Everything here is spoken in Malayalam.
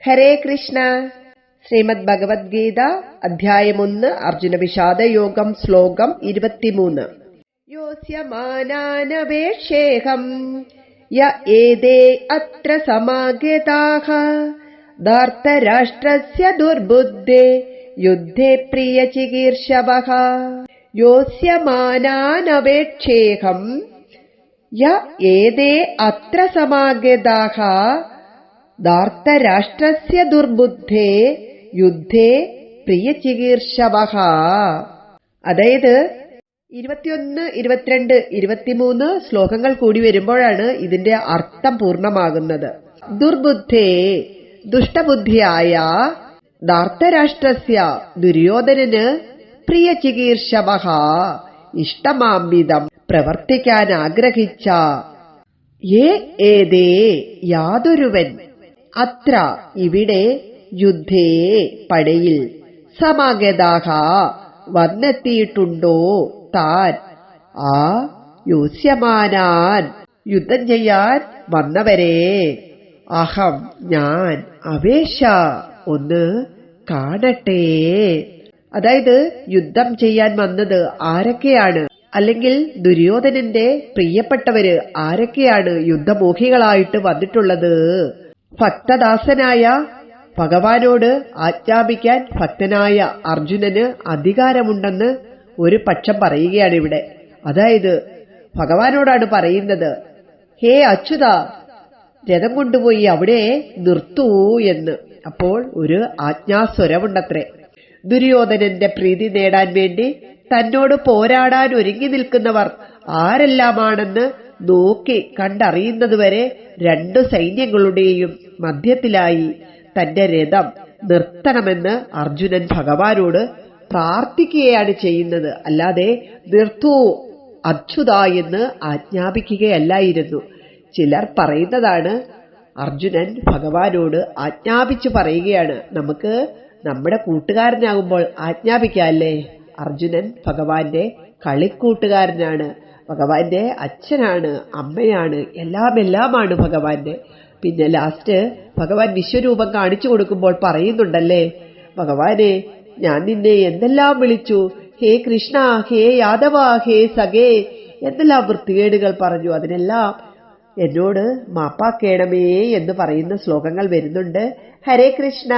ഹരേ കൃഷ്ണ. ശ്രീമദ് ഭഗവത്ഗീത അധ്യായം 1 അർജുന വിഷാദയോഗം ശ്ലോകം 23. യോസ്യമാനാനവേക്ഷേഹം യ ഏതേ അത്ര സമാഗതാഃ ധാർത്തരാഷ്ട്രസ്യ ദുർബുദ്ധേ യുദ്ധേ പ്രിയചികീർഷവഃ. യോസ്യമാനാനവേക്ഷേഹം യ ഏതേ അത്ര സമാഗതാഃ ധാർത്തരാഷ്ട്രസ്യ ദുർബുദ്ധേ യുദ്ധേ പ്രിയചികീർഷവഃ. അതായത് 21, 22, 23 ശ്ലോകങ്ങൾ കൂടി വരുമ്പോഴാണ് ഇതിന്റെ അർത്ഥം പൂർണ്ണമാകുന്നത്. ദുർബുദ്ധേ ദുഷ്ടബുദ്ധിയായ, ധാർത്തരാഷ്ട്രസ്യ ദുര്യോധനന്, പ്രിയചികീർഷവഃ ഇഷ്ടമാംവിധം പ്രവർത്തിക്കാൻ ആഗ്രഹിച്ച, ഏതേ യാതൊരുവൻ, അത്ര ഇവിടെ, യുദ്ധേ പടയിൽ, സമാഗതാഃ വന്നെത്തിയിട്ടുണ്ടോ താൻ, ആ യോസ്യമാനാൻ യുദ്ധം ചെയ്യാൻ വന്നവരെ, അഹം ഞാൻ, അവേശ ഒന്ന് കാണട്ടെ. അതായത് യുദ്ധം ചെയ്യാൻ വന്നത് ആരൊക്കെയാണ്, അല്ലെങ്കിൽ ദുര്യോധനന്റെ പ്രിയപ്പെട്ടവര് ആരൊക്കെയാണ് യുദ്ധമോഹികളായിട്ട് വന്നിട്ടുള്ളത്? ഭക്തദാസനായ ഭഗവാനോട് ആജ്ഞാപിക്കാൻ ഭക്തനായ അർജുനന് അധികാരമുണ്ടെന്ന് ഒരു പക്ഷം പറയുകയാണ് ഇവിടെ. അതായത് ഭഗവാനോടാണ് പറയുന്നത്, ഹേ അച്യുത, രഥം കൊണ്ടുപോയി അവിടെ നിർത്തൂ എന്ന്. അപ്പോൾ ഒരു ആജ്ഞാസ്വരമുണ്ടത്രേ. ദുര്യോധനന്റെ പ്രീതി നേടാൻ വേണ്ടി തന്നോട് പോരാടാൻ ഒരുങ്ങി നിൽക്കുന്നവർ ആരെല്ലാമാണെന്ന് നോക്കി കണ്ടറിയുന്നതുവരെ രണ്ടു സൈന്യങ്ങളുടെയും മധ്യത്തിലായി തന്റെ രഥം നിർത്തണമെന്ന് അർജുനൻ ഭഗവാനോട് പ്രാർത്ഥിക്കുകയാണ് ചെയ്യുന്നത്. അല്ലാതെ നിർത്തൂ അച്യുത എന്ന് ആജ്ഞാപിക്കുകയല്ലായിരുന്നു. ചിലർ പറയുന്നതാണ്, അർജുനൻ ഭഗവാനോട് ആജ്ഞാപിച്ചു പറയുകയാണ്. നമുക്ക് നമ്മുടെ കൂട്ടുകാരനാകുമ്പോൾ ആജ്ഞാപിക്കാല്ലേ? അർജുനൻ ഭഗവാന്റെ കളിക്കൂട്ടുകാരനാണ്, ഭഗവാന്റെ അച്ഛനാണ്, അമ്മയാണ്, എല്ലാമാണ് ഭഗവാന്റെ. പിന്നെ ലാസ്റ്റ് ഭഗവാൻ വിശ്വരൂപം കാണിച്ചു കൊടുക്കുമ്പോൾ പറയുന്നുണ്ടല്ലേ, ഭഗവാനെ, ഞാൻ നിന്നെ എന്തെല്ലാം വിളിച്ചു, ഹേ കൃഷ്ണ, ഹേ യാദവ, ഹേ സഖേ എന്തെല്ലാം വൃത്തികേടുകൾ പറഞ്ഞു, അതിനെല്ലാം എന്നോട് മാപ്പാക്കേണമേ എന്ന് പറയുന്ന ശ്ലോകങ്ങൾ വരുന്നുണ്ട്. ഹരേ കൃഷ്ണ.